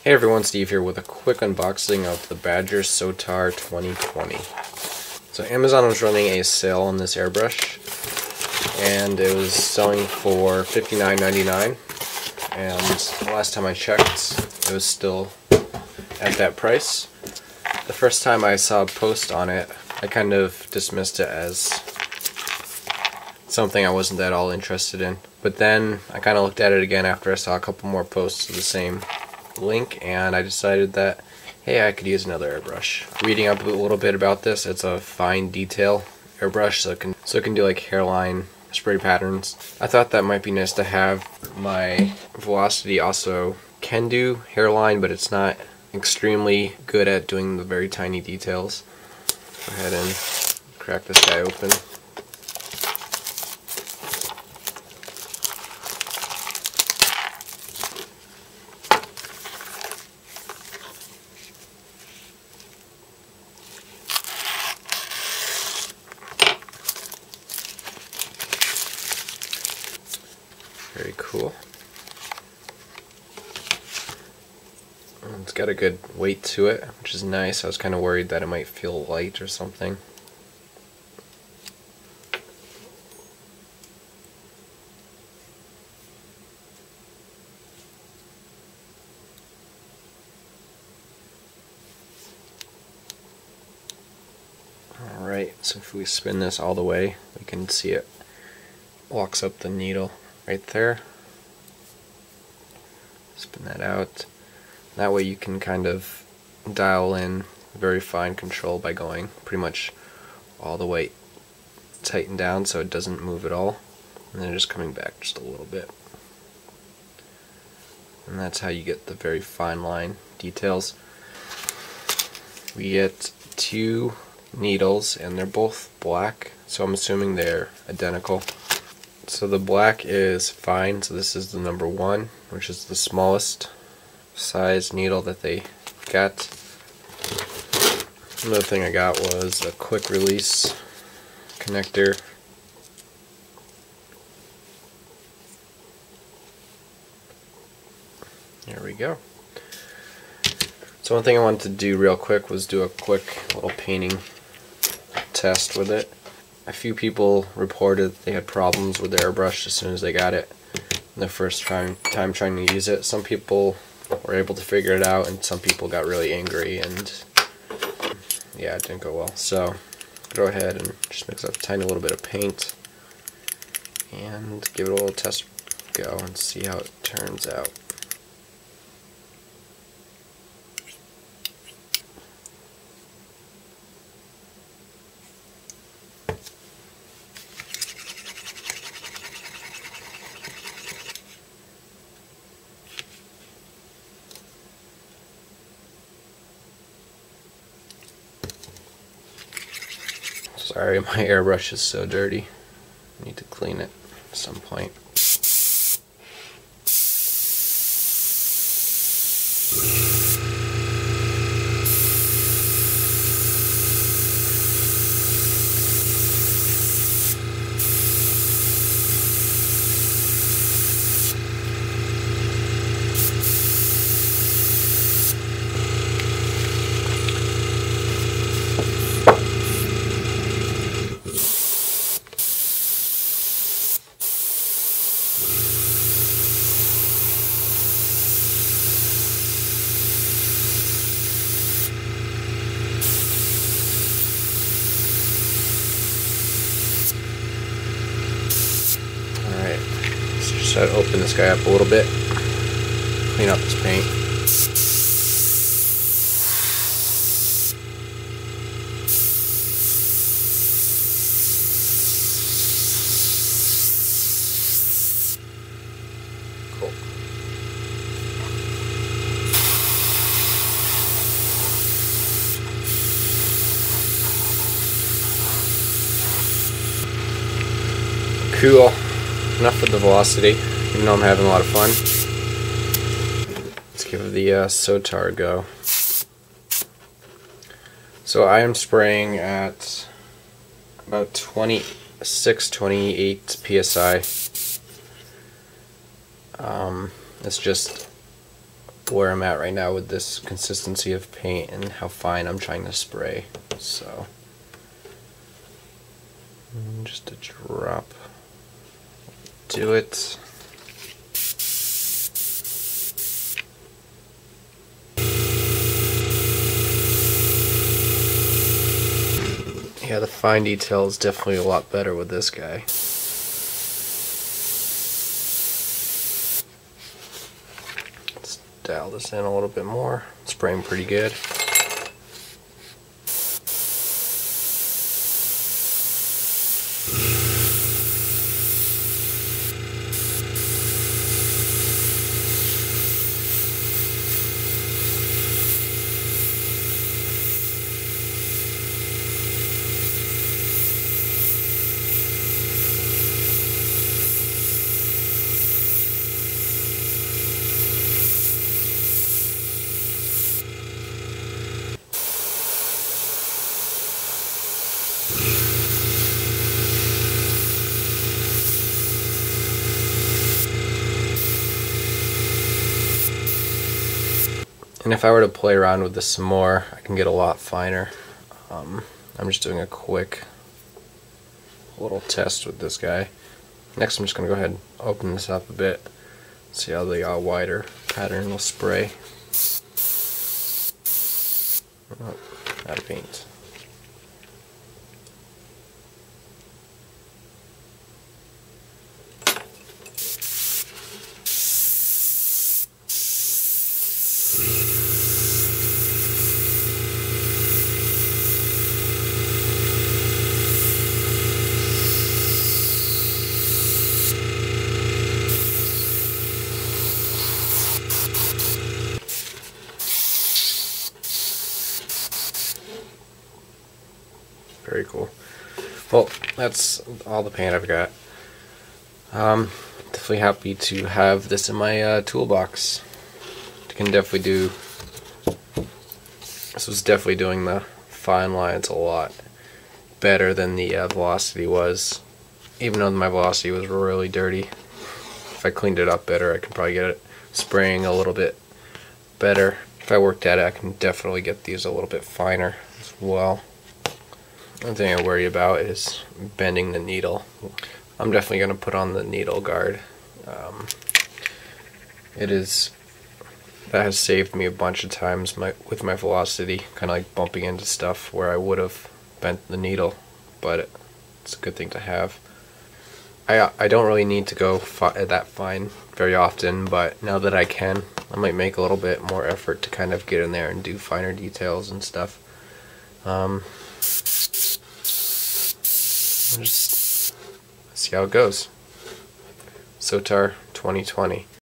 Hey everyone, Steve here with a quick unboxing of the Badger Sotar 2020. So Amazon was running a sale on this airbrush, and it was selling for $59.99, and last time I checked, it was still at that price. The first time I saw a post on it, I kind of dismissed it as something I wasn't at all interested in. But then I kind of looked at it again after I saw a couple more posts of the same link, and I decided that, hey, I could use another airbrush. Reading up a little bit about this, it's a fine detail airbrush, so it can do like hairline spray patterns. I thought that might be nice to have. My Velocity also can do hairline, but it's not extremely good at doing the very tiny details. Go ahead and crack this guy open. Very cool. It's got a good weight to it, which is nice. I was kind of worried that it might feel light or something. Alright, so if we spin this all the way, we can see it walks up the needle right there. Spin that out. That way you can kind of dial in very fine control by going pretty much all the way tightened down so it doesn't move at all, and then just coming back just a little bit. And that's how you get the very fine line details. We get two needles, and they're both black, so I'm assuming they're identical. So the black is fine, so this is the number 1, which is the smallest size needle that they got. Another thing I got was a quick release connector. There we go. So one thing I wanted to do real quick was do a quick little painting test with it. A few people reported they had problems with their airbrush as soon as they got it the first time trying to use it. Some people were able to figure it out, and some people got really angry, and yeah, it didn't go well. So go ahead and just mix up a tiny little bit of paint and give it a little test go and see how it turns out. Sorry, my airbrush is so dirty. I need to clean it at some point. Just try to open this guy up a little bit, clean up this paint. Cool. Cool. Enough with the Velocity, even though I'm having a lot of fun. Let's give the Sotar a go. So I am spraying at about 26, 28 psi. It's just where I'm at right now with this consistency of paint and how fine I'm trying to spray. So just a drop, do it. Yeah, the fine detail is definitely a lot better with this guy. Let's dial this in a little bit more. Spraying pretty good. And if I were to play around with this some more, I can get a lot finer. I'm just doing a quick little test with this guy. Next I'm just going to go ahead and open this up a bit, see how the wider pattern will spray. Oh, out of paint. Very cool. Well, that's all the paint I've got. Definitely happy to have this in my toolbox. Can definitely do. This was definitely doing the fine lines a lot better than the velocity was. Even though my velocity was really dirty, if I cleaned it up better, I could probably get it spraying a little bit better. If I worked at it, I can definitely get these a little bit finer as well. One thing I worry about is bending the needle. I'm definitely going to put on the needle guard. That has saved me a bunch of times with my velocity, kind of like bumping into stuff where I would have bent the needle, but it's a good thing to have. I don't really need to go that fine very often, but now that I can, I might make a little bit more effort to kind of get in there and do finer details and stuff. Just see how it goes. Sotar 2020.